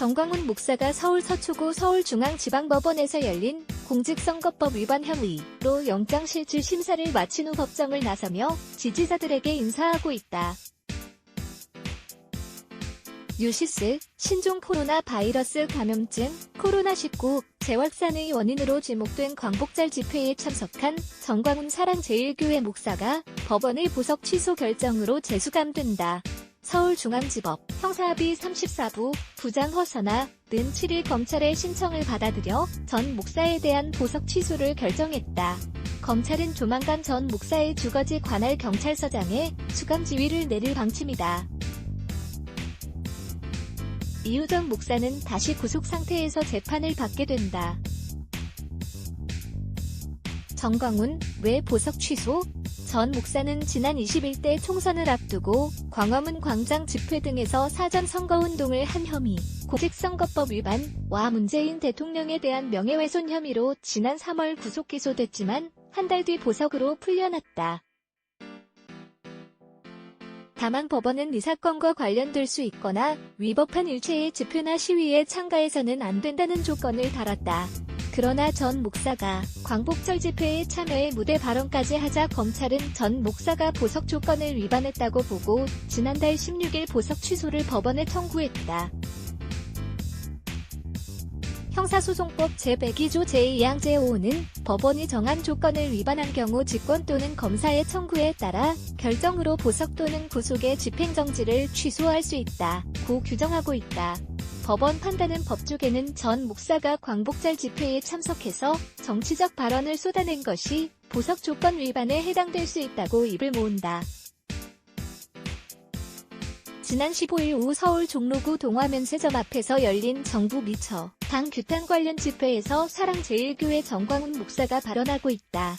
정광훈 목사가 서울 서초구 서울중앙지방법원에서 열린 공직선거법 위반 혐의로 영장실질 심사를 마친 후 법정을 나서며 지지자들에게 인사하고 있다. 뉴시스, 신종 코로나 바이러스 감염증, 코로나19 재확산의 원인으로 지목된 광복절 집회에 참석한 정광훈 사랑제일교회 목사가 법원의 보석 취소 결정으로 재수감된다. 서울중앙지법 형사합의 34부 부장 허선아 는 7일 검찰의 신청을 받아들여 전 목사에 대한 보석 취소를 결정했다. 검찰은 조만간 전 목사의 주거지 관할 경찰서장에 수감 지휘를 내릴 방침이다. 이후 전 목사는 다시 구속 상태에서 재판을 받게 된다. 정광훈, 왜 보석 취소? 전 목사는 지난 21대 총선을 앞두고 광화문 광장 집회 등에서 사전 선거운동을 한 혐의, 공직선거법 위반과 문재인 대통령에 대한 명예훼손 혐의로 지난 3월 구속 기소됐지만 한 달 뒤 보석으로 풀려났다. 다만 법원은 이 사건과 관련될 수 있거나 위법한 일체의 집회나 시위에 참가해서는 안 된다는 조건을 달았다. 그러나 전 목사가 광복절 집회에 참여해 무대 발언까지 하자 검찰은 전 목사가 보석 조건을 위반했다고 보고 지난달 16일 보석 취소를 법원에 청구했다. 형사소송법 제102조 제2항 제5는 법원이 정한 조건을 위반한 경우 직권 또는 검사의 청구에 따라 결정으로 보석 또는 구속의 집행정지를 취소할 수 있다고 규정하고 있다. 법원 판단은 법조계는 전 목사가 광복절 집회에 참석해서 정치적 발언을 쏟아낸 것이 보석 조건 위반에 해당될 수 있다고 입을 모은다. 지난 15일 오후 서울 종로구 동화면세점 앞에서 열린 정부 미처 당 규탄 관련 집회에서 사랑제일교회 정광훈 목사가 발언하고 있다.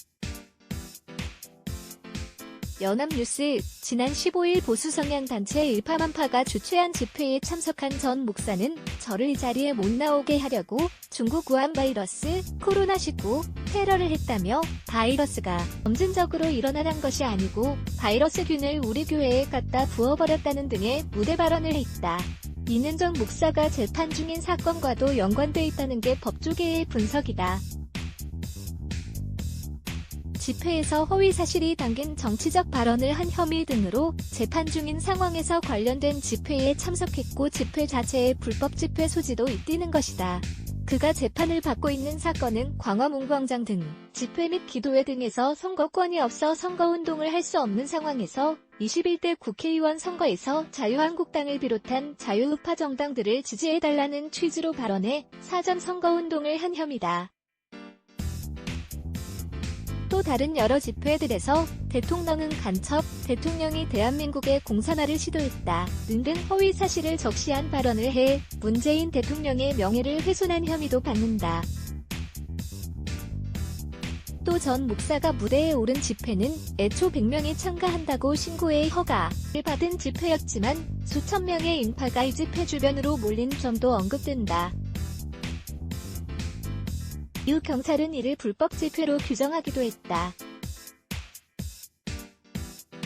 연합뉴스, 지난 15일 보수성향단체 일파만파가 주최한 집회에 참석한 전 목사는 저를 이 자리에 못 나오게 하려고 중국 우한 바이러스, 코로나19 테러를 했다며 바이러스가 점진적으로 일어나는 것이 아니고 바이러스균을 우리 교회에 갖다 부어버렸다는 등의 무대 발언을 했다. 이는 전 목사가 재판 중인 사건과도 연관돼 있다는 게 법조계의 분석이다. 집회에서 허위사실이 담긴 정치적 발언을 한 혐의 등으로 재판 중인 상황에서 관련된 집회에 참석했고 집회 자체에 불법 집회 소지도 있다는 것이다. 그가 재판을 받고 있는 사건은 광화문광장 등 집회 및 기도회 등에서 선거권이 없어 선거운동을 할 수 없는 상황에서 21대 국회의원 선거에서 자유한국당을 비롯한 자유우파 정당들을 지지해달라는 취지로 발언해 사전 선거운동을 한 혐의다. 또 다른 여러 집회들에서 대통령은 간첩, 대통령이 대한민국의 공산화를 시도했다 등등 허위 사실을 적시한 발언을 해 문재인 대통령의 명예를 훼손한 혐의도 받는다. 또 전 목사가 무대에 오른 집회는 애초 100명이 참가한다고 신고해 허가를 받은 집회였지만 수천 명의 인파가 이 집회 주변으로 몰린 점도 언급된다. 이후 경찰은 이를 불법 집회로 규정하기도 했다.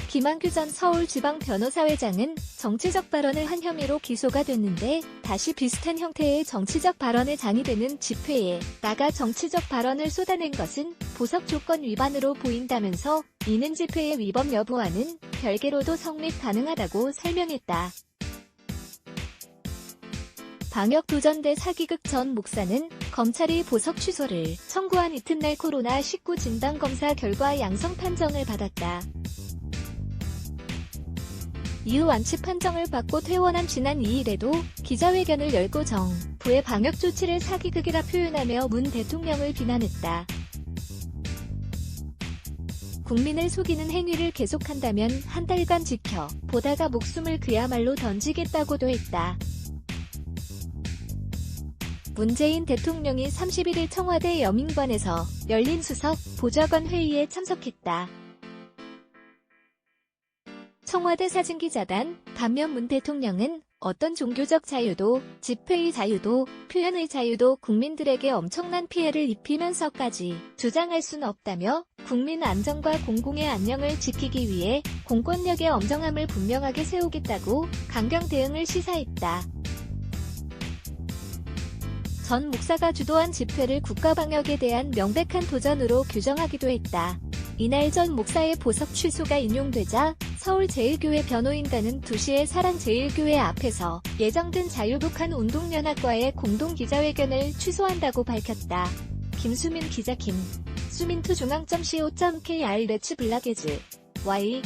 김한규 전 서울지방변호사회장은 정치적 발언을 한 혐의로 기소가 됐는데 다시 비슷한 형태의 정치적 발언에 장이되는 집회에 나가 정치적 발언을 쏟아낸 것은 보석 조건 위반으로 보인다면서 이는 집회의 위법 여부와는 별개로도 성립 가능하다고 설명했다. 방역도전대 사기극 전 목사는 검찰이 보석 취소를 청구한 이튿날 코로나19 진단검사 결과 양성 판정을 받았다. 이후 완치 판정을 받고 퇴원한 지난 2일에도 기자회견을 열고 정부의 방역조치를 사기극이라 표현하며 문 대통령을 비난했다. 국민을 속이는 행위를 계속한다면 한 달간 지켜 보다가 목숨을 그야말로 던지겠다고도 했다. 문재인 대통령이 31일 청와대 여민관에서 열린 수석 보좌관 회의에 참석했다. 청와대 사진기자단, 반면 문 대통령은 어떤 종교적 자유도, 집회의 자유도, 표현의 자유도 국민들에게 엄청난 피해를 입히면서까지 주장할 수는 없다며 국민 안전과 공공의 안녕을 지키기 위해 공권력의 엄정함을 분명하게 세우겠다고 강경 대응을 시사했다. 전 목사가 주도한 집회를 국가방역에 대한 명백한 도전으로 규정하기도 했다. 이날 전 목사의 보석 취소가 인용되자 서울제일교회 변호인단은 2시에 사랑제일교회 앞에서 예정된 자유북한 운동연합과의 공동기자회견을 취소한다고 밝혔다. 김수민 기자. 김수민투 중앙.co.kr 레츠 블라게즈 Y